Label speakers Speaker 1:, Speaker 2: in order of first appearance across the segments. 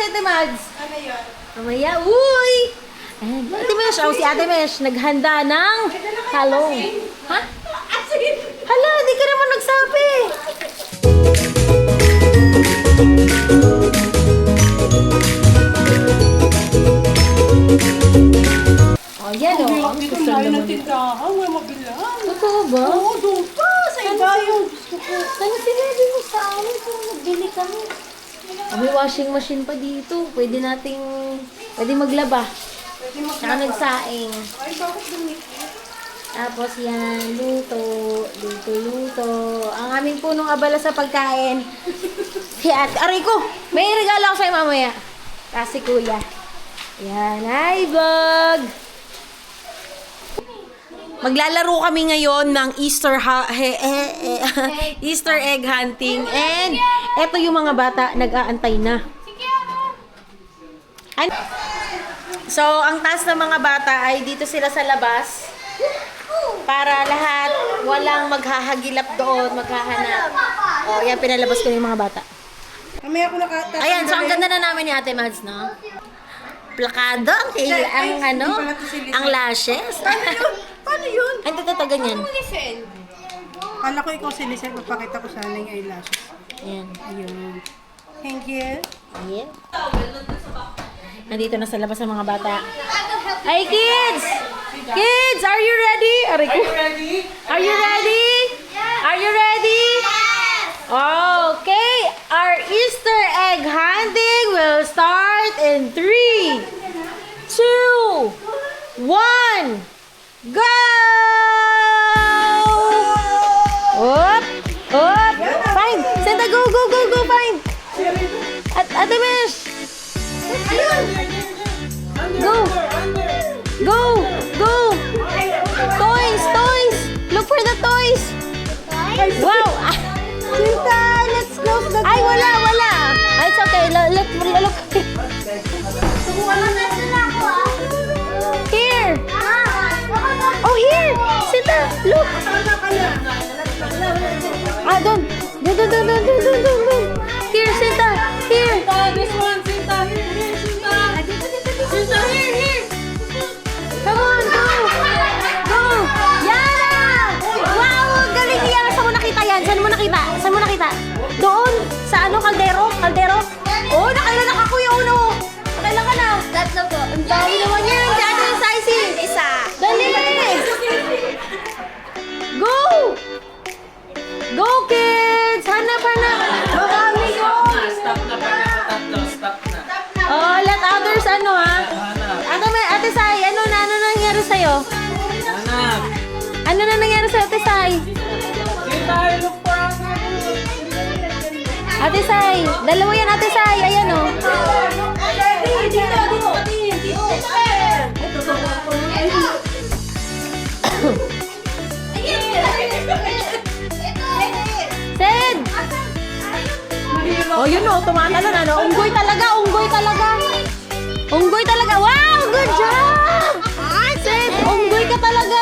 Speaker 1: si Ate Mads?
Speaker 2: Ano yun?
Speaker 1: Mamaya, uy! Ayan, Ate Mesh, si Ate Mesh, naghanda ng talong. Ha?
Speaker 2: Asin!
Speaker 1: Hala, di ka naman nagsabi. Oh, yan o. Ang
Speaker 2: Dito
Speaker 1: gusto
Speaker 2: tayo ng
Speaker 1: naman.
Speaker 2: tindahan, may mabilang.
Speaker 1: Totoo ba?
Speaker 2: Oo, doon pa, sa iba yung gusto ko.
Speaker 1: Sana sinabi mo sa amin kung nagbili kami. Oh, may washing machine pa dito. Pwede maglaba.
Speaker 2: Pwede
Speaker 1: Tsaka
Speaker 2: maglaba.
Speaker 1: nagsaing.
Speaker 2: Ay, bakit dumit?
Speaker 1: Tapos yan, luto. Ang aming punong abala sa pagkain. Si Ate, aray ko! May regalo ako sa'yo mamaya. Kasi kuya. Yan, hi vlog! Maglalaro kami ngayon ng Easter egg hunting. And eto yung mga bata, nag-aantay na. So, ang task ng mga bata ay dito sila sa labas. Para lahat, walang maghahagilap doon, maghahanap. O, yan, pinalabas ko yung mga bata.
Speaker 2: Mamaya ako nakatapos.
Speaker 1: Ayan, so ang ganda na namin ni Ate Mads, no? Plakado, ang lashes.
Speaker 2: Paano yun?
Speaker 1: Ay, ito, ganyan.
Speaker 2: Kala ko ikaw si Lizelle, papakita ko sana yung eyelashes.
Speaker 1: Ayan.
Speaker 2: Ayun. Thank you.
Speaker 1: Yeah. Nandito na sa labas ang mga bata. Hey, kids! Kids, are you ready? Are you ready? Are you ready? Are you ready? Okay, our Easter egg hunting will start in 3, 2, 1, go! Up, up, fine. Santa, go, fine. Ate Mesh. Go. Toys. Look for the toys. Wow.
Speaker 2: Sinta, let's close the door.
Speaker 1: Ay, wala. Ay, it's okay. Look. Here. Oh, here. Sinta, look. Ah, doon. Here, Sinta. Here.
Speaker 2: This one, Sinta. Here, Sinta. Sinta, here.
Speaker 1: Come on, go. Yana. Wow, ang galing ni Yana. Saan mo nakita? Doon. Sa kaldero? Oh, nakailan ka, Kuya Uno. Nakailan ka na?
Speaker 3: Tatlo po.
Speaker 1: Ang dami naman yan. Dati yung sizing.
Speaker 3: Isa.
Speaker 1: Dali. Go, kids. Hanap. Marami yun.
Speaker 4: Stop na.
Speaker 1: Oh, let others ha? Ate Sai, ano nangyari sa'yo?
Speaker 4: Anak!
Speaker 1: Ano na nangyari sa'yo, Ate Sai?
Speaker 4: Look for us!
Speaker 1: Ate Sai, dalawa yan, Ate Sai. Ayan, oh. Sid! Oh, yun, oh. Tumatalon, ano? Unggoy talaga. Wow, good job! Sid, unggoy ka talaga.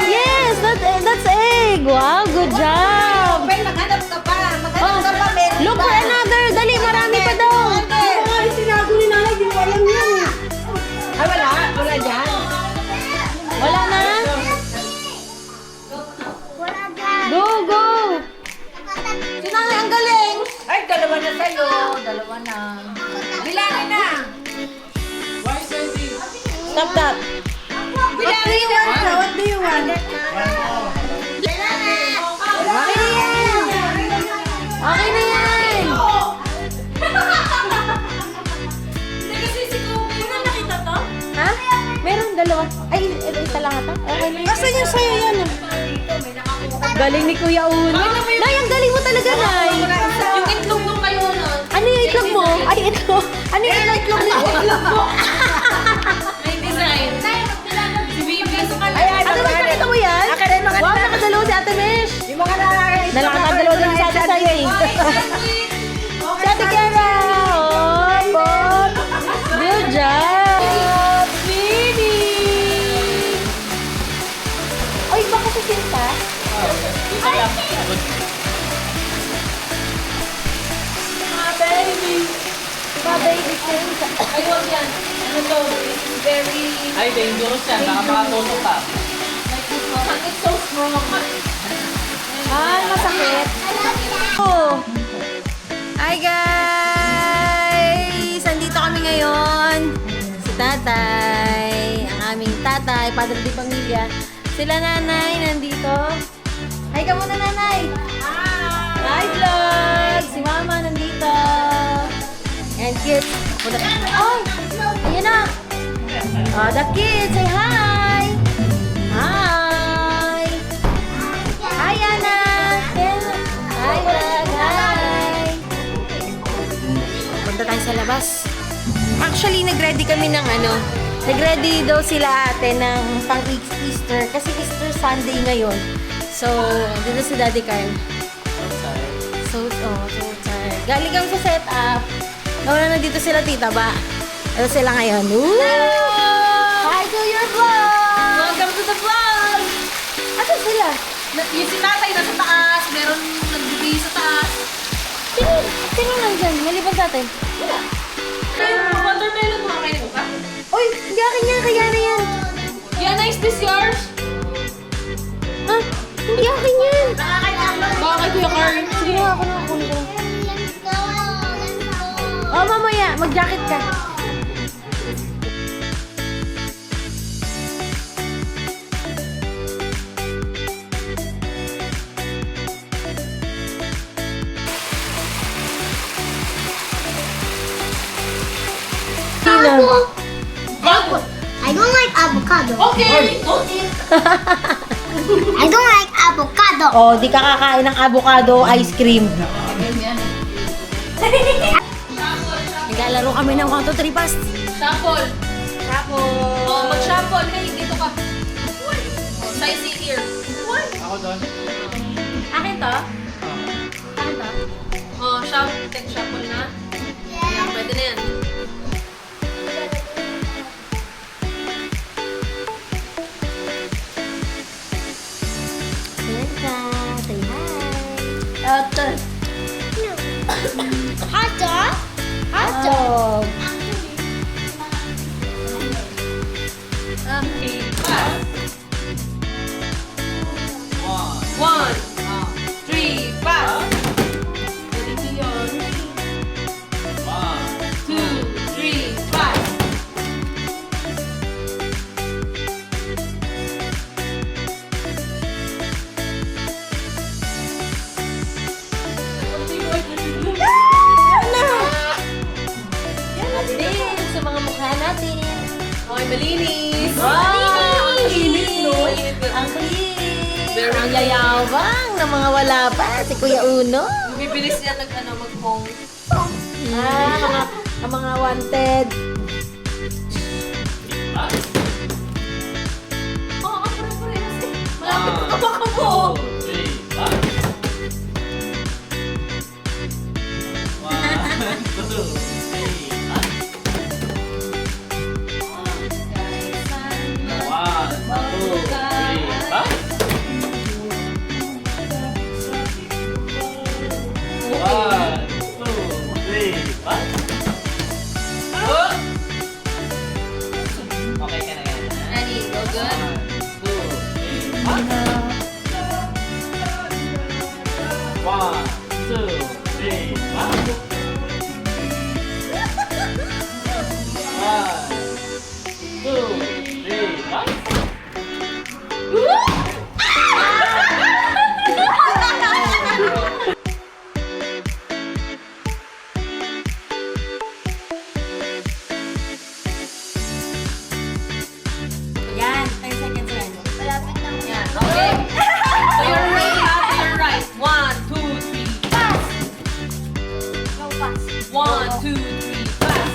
Speaker 1: Yes, that's egg. Wow, good job.
Speaker 3: Maghanap ka pa.
Speaker 1: Oh, look for another. Dali, marami pa daw.
Speaker 2: Ay, tinago ni nanay, di mo alam yan.
Speaker 3: Ay, wala dyan.
Speaker 1: Wala na? Go. Si nanay, ang galing.
Speaker 3: Ay, dalawa na sa'yo. Bilangin na.
Speaker 4: Why Sandy?
Speaker 1: Stop that.
Speaker 3: Bilangin na.
Speaker 2: What do you want?
Speaker 1: Okay na yan. Ha? Meron dalawa. Ay, isa lang ata. Okay na.
Speaker 2: Asan yung sa'yo yan?
Speaker 1: Galing ni Kuya Uno. Nay, ang galing mo talaga, Nay.
Speaker 3: Yung itlog nung kayo nun.
Speaker 1: Ano yung itlog mo? Ay, ito. Ano yung itlog mo?
Speaker 3: May design. Si Bibi.
Speaker 1: Ate Mesh, nakita mo yan? Wow, nakadalawa si Ate Mesh.
Speaker 2: Yung mga nakakita.
Speaker 1: Nakadalawa din si Ate Sai. Si Ate Kiara. Oh, good job. Finish. Oy, baka si Sinta?
Speaker 4: Isa lang.
Speaker 1: Baby.
Speaker 3: Ay, huwag yan. Ano to? This is very...
Speaker 4: Ay, dangerous yan. Baka makatutok ka.
Speaker 3: It's so strong.
Speaker 1: Ay, masakit. Oh. Hi guys! Andito kami ngayon. Si tatay, ang aming tatay, padre di pamilya. Sila nanay nandito. Hi ka muna nanay! Hi vlog! Si mama nandito. And kids. Oh! Ayan na! Oh, the kids! Say hi! Hi! Hi, Ana! Hi, vlog! Hi! Punta tayo sa labas. Actually, nag-ready kami ng nag-ready daw sila ate ng pang-Easter. Kasi Easter Sunday ngayon. So, dito si Daddy Carl. So tired. Galing kami sa setup. Nawala na dito sila tita ba? Ito sila ngayon. Woo! Hi to your vlog!
Speaker 3: Welcome to the vlog!
Speaker 1: Ito sila.
Speaker 3: Yung si tatay nasa taas, meron nagbibigay sa taas.
Speaker 1: Sino nandyan? Maliban sa atin.
Speaker 3: Watermelon mo, kainin mo pa?
Speaker 1: Uy, hindi akin yan. Kaya na yan.
Speaker 3: Yana, is this yours?
Speaker 1: Ha? Hindi akin yan.
Speaker 3: Bakit, Kuya Carl?
Speaker 1: Sige na, ako na. Kunin ko. Oh, mamaya. Mag-jacket ka.
Speaker 2: I don't like avocado.
Speaker 3: Okay! Don't eat!
Speaker 2: I don't like avocado.
Speaker 1: Oh, di ka kakain ng avocado ice cream. Naglalaro kami ng 1, 2, 3 pass.
Speaker 3: Shuffle!
Speaker 1: Tapos...
Speaker 3: Oh, mag-shuffle. Hey, dito ka. Size it here.
Speaker 4: Ako doon.
Speaker 1: Akin to? Akin to?
Speaker 3: Oh, shuffle. Take shuffle na. Ayan, pwede na yan.
Speaker 1: Say hi.
Speaker 2: Hot dog? Hot dog.
Speaker 1: Oh.
Speaker 3: Okay, pass. 1, 3, pass. Dito yun. 2, 3, pass.
Speaker 1: At din sa mga mukha natin.
Speaker 3: Okay, malinis.
Speaker 1: Wow!
Speaker 3: Ang init, no? Init na.
Speaker 1: Ang clean!
Speaker 3: Very
Speaker 1: Ang yayabang ng mga wala pa. Si Kuya Uno.
Speaker 3: Bibilis niya mag-home.
Speaker 1: Ang mga wanted.
Speaker 3: Oo, pare-parehas eh. Malapit na kabaka mo.
Speaker 4: Okay ka na yan.
Speaker 3: Ready, go good.
Speaker 4: 1, 2, 3,
Speaker 1: Yan, 10 seconds rin.
Speaker 2: Malapit na.
Speaker 3: Yan, okay. So you're ready, ha? To your right. 1, 2, 3, pass.
Speaker 2: No pass.
Speaker 3: 1, 2, 3, pass.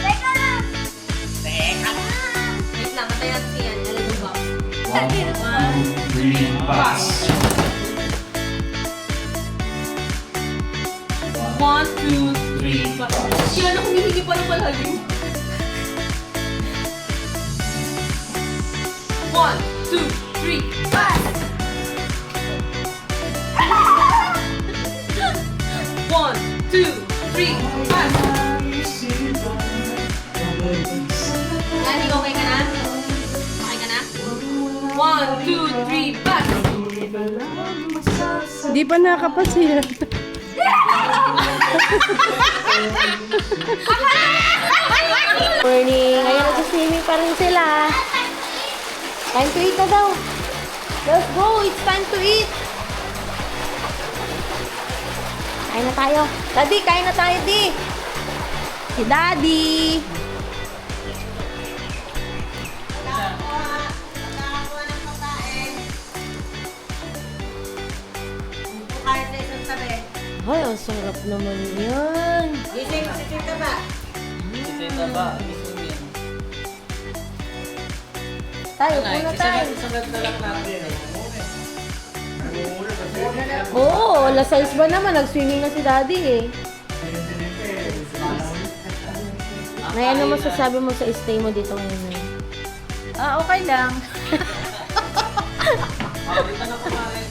Speaker 2: Teka lang.
Speaker 3: Wait lang, matay natin si Yan. Alam mo ba?
Speaker 4: 3, pass.
Speaker 3: 1, 2, 3, pass. Yan, ako humihingi pa ng malalim. 1, 2, 3, pass. 1, 2, 3, pass. Daddy, okay ka na? Okay ka na? 1, 2, 3, back!
Speaker 2: Di pa nakapasiya.
Speaker 1: Morning. Ayan, nag-swimming pa rin sila. Time to eat na daw. Let's go. It's time to eat. Kain na tayo. Daddy, kain na tayo, di. Si Daddy. Ay, ang sarap naman yan.
Speaker 4: Si Tita ba? Gusto mo yan.
Speaker 1: Tayo,
Speaker 4: Ay,
Speaker 1: puna tayo.
Speaker 4: isagad na lang natin.
Speaker 1: Oo, alas 6 ba naman? Nag-swimming na si Daddy eh. Nay, ano masasabi mo sa stay mo dito ngayon?
Speaker 2: Okay lang.
Speaker 4: Dito na kumain.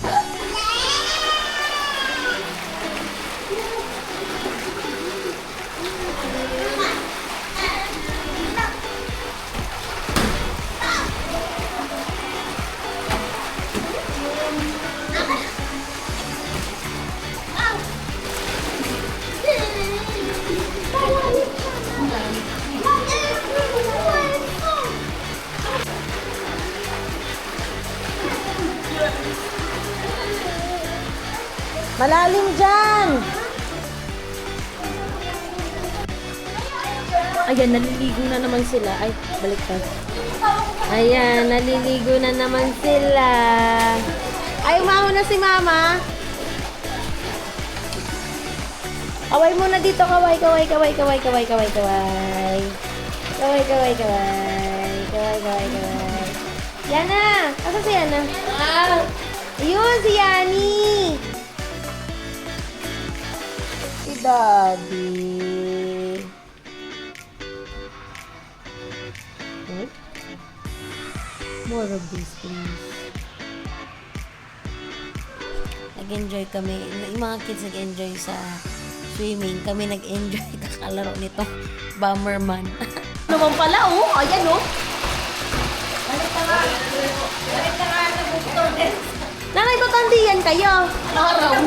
Speaker 1: Malalim dyan! Ayan, naliligo na naman sila. Ay, baliktad. Ayan, naliligo na naman sila. Ay, umahon na si Mama. Kaway muna dito. Kaway, kaway, kaway, kaway, kaway, kaway, kaway. Kaway, kaway, kaway. Kaway, kaway, kaway. Yana! Asa si Yana? Ayun, si Yani! Si Daddy. What? More of this, please. Nag-enjoy kami. Yung mga kids nag-enjoy sa swimming. Kami nag-enjoy kakalaro nito. Bomberman. Naman pala, oh. Ayan, oh. Balik na nga sa buktor. Nanay, ba't andiyan kayo? Araw.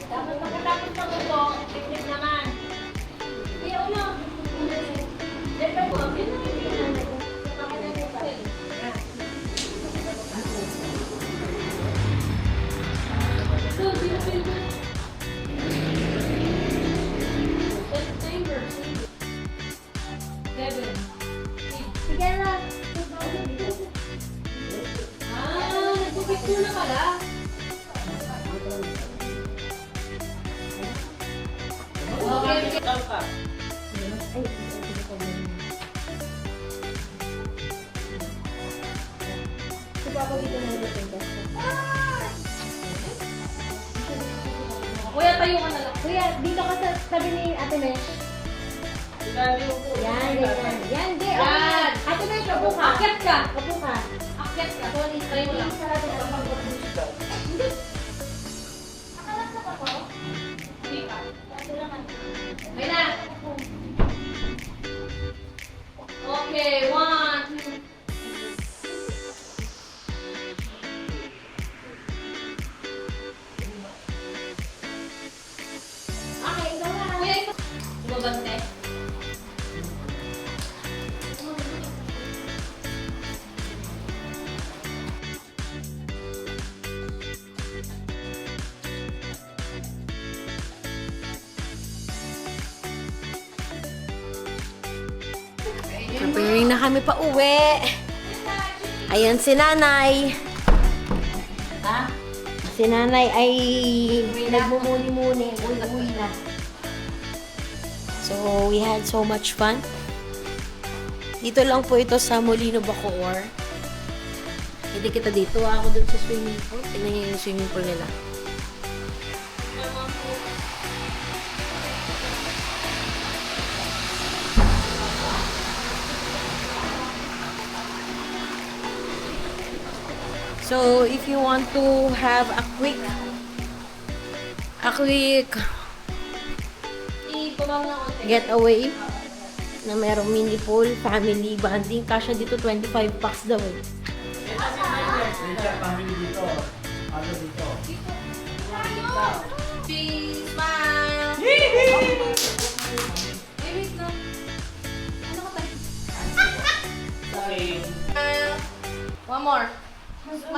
Speaker 1: Dapat pagkatapos na ito, picnic naman. Iya, uno. Dito po. Sige na.
Speaker 3: Nagpupicture na pala. Okay.
Speaker 4: Kalpa.
Speaker 3: Kuya, tayo ka na lang.
Speaker 1: Kuya, dito ka sa tabi ni Ate Mesh. Yan, yan. Yan, di.
Speaker 3: Yan.
Speaker 1: Ate Mesh, upo ka.
Speaker 3: Akyat ka.
Speaker 1: Upo ka.
Speaker 3: Akyat ka. Tayo mo lang. Hindi ka. May na. Okay, 1, 2.
Speaker 1: Okay, ikaw na.
Speaker 3: Kuya, ito. Bumabante.
Speaker 1: Preparing na kami pa uwi. Ayan si Nanay.
Speaker 3: Ha?
Speaker 1: Si nanay ay nagmumuni-muni. Uy na. So, we had so much fun. Dito lang po ito sa Molino, Bacoor. Hindi kita dito. Ako dun sa swimming pool. Tingnan niyo yung swimming pool nila. So, if you want to have a quick getaway na merong mini pool, family bonding, kasya dito 25 bucks daw eh.
Speaker 4: Richard, family dito. Ano dito?
Speaker 3: Cheese, smile!
Speaker 2: Wait lang. Ano ka tayo?
Speaker 4: Okay.
Speaker 3: Smile! One more.
Speaker 2: Smile.